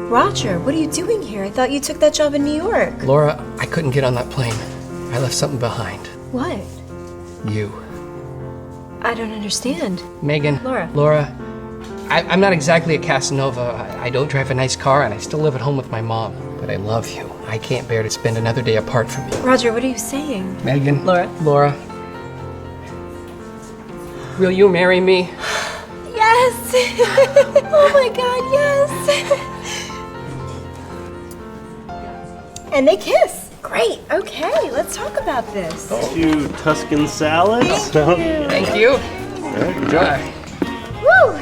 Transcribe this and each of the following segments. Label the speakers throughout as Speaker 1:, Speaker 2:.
Speaker 1: Roger, what are you doing here? I thought you took that job in New York.
Speaker 2: Laura, I couldn't get on that plane. I left something behind.
Speaker 1: What?
Speaker 2: You.
Speaker 1: I don't understand.
Speaker 2: Megan.
Speaker 1: Laura.
Speaker 2: I'm not exactly a Casanova. I don't drive a nice car, and I still live at home with my mom. But I love you. I can't bear to spend another day apart from you.
Speaker 1: Roger, what are you saying?
Speaker 2: Megan.
Speaker 1: Laura.
Speaker 2: Will you marry me?
Speaker 1: Yes! Oh my God, yes! And they kiss. Great, okay, let's talk about this.
Speaker 3: 2 Tuscan salads.
Speaker 2: Thank you.
Speaker 3: Good job.
Speaker 1: Woo!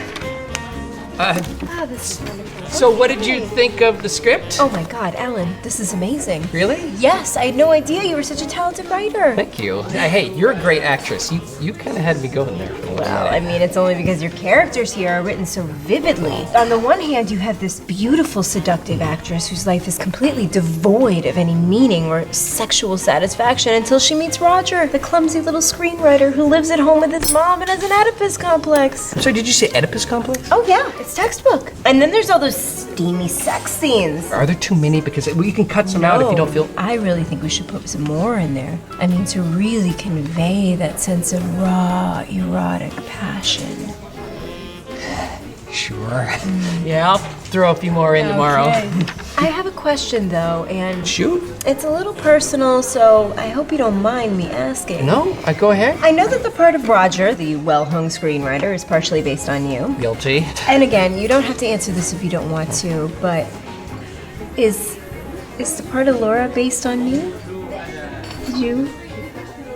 Speaker 1: This is wonderful.
Speaker 2: So what did you think of the script?
Speaker 1: Oh my God, Alan, this is amazing.
Speaker 2: Really?
Speaker 1: Yes, I had no idea you were such a talented writer.
Speaker 2: Thank you. Hey, you're a great actress. You kind of had me going there for a little
Speaker 1: Well,
Speaker 2: minute.
Speaker 1: I mean, it's only because your characters here are written so vividly. On the one hand, you have this beautiful, seductive actress whose life is completely devoid of any meaning or sexual satisfaction until she meets Roger, the clumsy little screenwriter who lives at home with his mom and has an Oedipus complex.
Speaker 2: I'm sorry, did you say Oedipus complex?
Speaker 1: Oh yeah, it's textbook. And then there's all those steamy sex scenes.
Speaker 2: Are there too many? Because you can cut some out if you don't feel...
Speaker 1: I really think we should put some more in there. I mean, to really convey that sense of raw, erotic passion.
Speaker 2: Sure. Yeah, I'll throw a few more in tomorrow.
Speaker 1: I have a question, though, and...
Speaker 2: Shoot.
Speaker 1: It's a little personal, so I hope you don't mind me asking.
Speaker 2: No, go ahead.
Speaker 1: I know that the part of Roger, the well-hung screenwriter, is partially based on you.
Speaker 2: Guilty.
Speaker 1: And again, you don't have to answer this if you don't want to, but is the part of Laura based on you?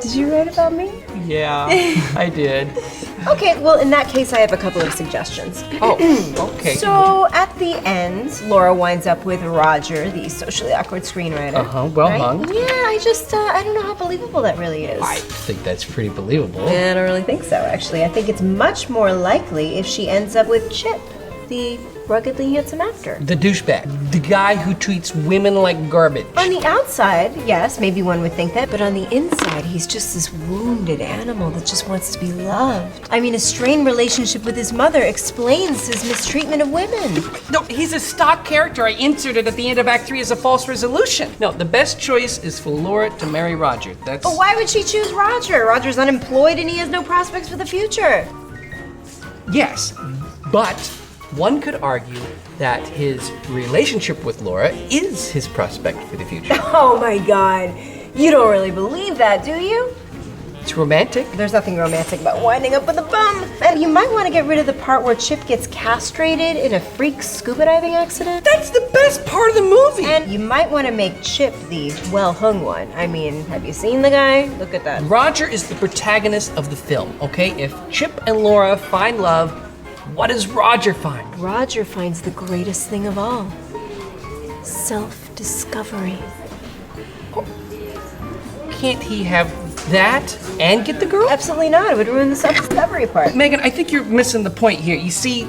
Speaker 1: Did you write about me?
Speaker 2: Yeah, I did.
Speaker 1: Okay, well, in that case, I have a couple of suggestions.
Speaker 2: Oh, okay.
Speaker 1: So, at the end, Laura winds up with Roger, the socially awkward screenwriter.
Speaker 2: Well hung.
Speaker 1: Yeah, I don't know how believable that really is.
Speaker 2: I think that's pretty believable.
Speaker 1: I don't really think so, actually. I think it's much more likely if she ends up with Chip, the ruggedly handsome actor.
Speaker 2: The douchebag. The guy who treats women like garbage.
Speaker 1: On the outside, yes, maybe one would think that, but on the inside, he's just this wounded animal that just wants to be loved. I mean, a strained relationship with his mother explains his mistreatment of women.
Speaker 2: No, he's a stock character I inserted at the end of Act 3 as a false resolution. No, the best choice is for Laura to marry Roger. That's...
Speaker 1: But why would she choose Roger? Roger's unemployed and he has no prospects for the future.
Speaker 2: Yes, but one could argue that his relationship with Laura is his prospect for the future.
Speaker 1: Oh my God. You don't really believe that, do you?
Speaker 2: It's romantic.
Speaker 1: There's nothing romantic about winding up with a bum. And you might want to get rid of the part where Chip gets castrated in a freak scuba diving accident.
Speaker 2: That's the best part of the movie.
Speaker 1: And you might want to make Chip the well-hung one. I mean, have you seen the guy? Look at that.
Speaker 2: Roger is the protagonist of the film, okay? If Chip and Laura find love, what does Roger find?
Speaker 1: Roger finds the greatest thing of all. Self-discovery.
Speaker 2: Can't he have that and get the girl?
Speaker 1: Absolutely not. It would ruin the self-discovery part.
Speaker 2: Megan, I think you're missing the point here. You see,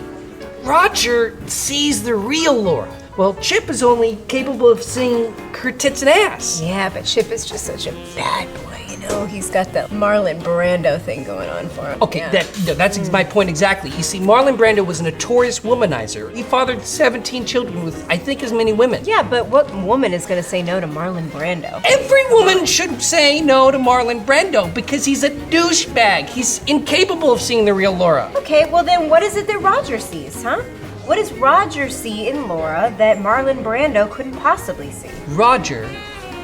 Speaker 2: Roger sees the real Laura. Well, Chip is only capable of seeing her tits and ass.
Speaker 1: Yeah, but Chip is just such a bad boy, you know? He's got the Marlon Brando thing going on for him.
Speaker 2: Okay, that's my point exactly. You see, Marlon Brando was a notorious womanizer. He fathered 17 children with, I think, as many women.
Speaker 1: Yeah, but what woman is going to say no to Marlon Brando?
Speaker 2: Every woman should say no to Marlon Brando because he's a douchebag. He's incapable of seeing the real Laura.
Speaker 1: Okay, well then what is it that Roger sees, huh? What does Roger see in Laura that Marlon Brando couldn't possibly see?
Speaker 2: Roger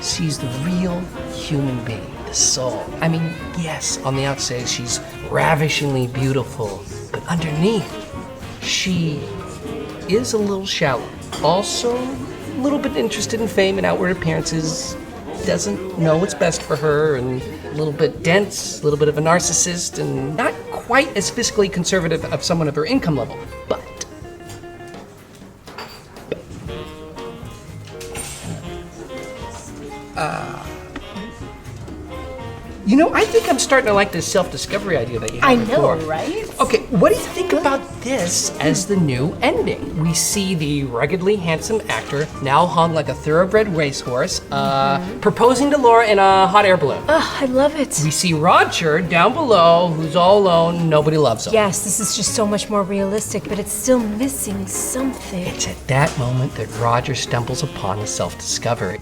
Speaker 2: sees the real human being, the soul. I mean, yes, on the outside she's ravishingly beautiful, but underneath, she is a little shallow. Also, a little bit interested in fame and outward appearances, doesn't know what's best for her, and a little bit dense, a little bit of a narcissist, and not quite as fiscally conservative of someone of her income level, but you know, I think I'm starting to like this self-discovery idea that you had
Speaker 1: I
Speaker 2: before.
Speaker 1: know, right?
Speaker 2: Okay, what do you think about this this as the new ending. We see the ruggedly handsome actor, now hung like a thoroughbred racehorse, proposing to Laura in a hot air balloon.
Speaker 1: Oh, I love it.
Speaker 2: We see Roger down below, who's all alone, nobody loves him.
Speaker 1: Yes, this is just so much more realistic, but it's still missing something.
Speaker 2: It's at that moment that Roger stumbles upon his self-discovery.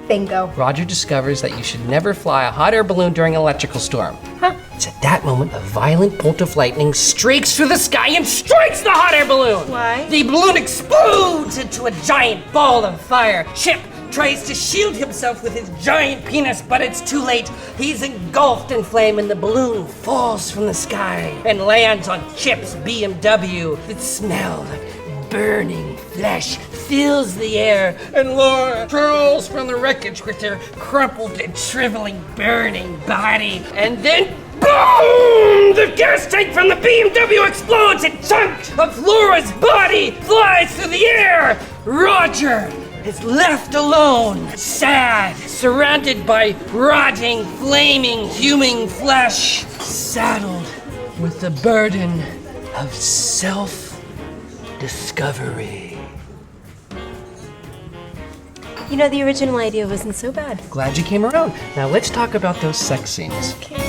Speaker 1: Bingo.
Speaker 2: Roger discovers that you should never fly a hot air balloon during an electrical storm.
Speaker 1: Huh?
Speaker 2: It's at that moment a violent bolt of lightning streaks through the sky and strikes the hot air balloon.
Speaker 1: Why?
Speaker 2: The balloon explodes into a giant ball of fire. Chip tries to shield himself with his giant penis, but it's too late. He's engulfed in flame and the balloon falls from the sky and lands on Chip's BMW. The smell of burning flesh fills the air, and Laura crawls from the wreckage with her crumpled and shriveling, burning body. And then, boom! The gas tank from the BMW explodes, and a chunk of Laura's body flies through the air. Roger is left alone, sad, surrounded by rotting, flaming human flesh, saddled with the burden of self-discovery.
Speaker 1: You know, the original idea wasn't so bad.
Speaker 2: Glad you came around. Now let's talk about those sex scenes.
Speaker 1: Okay.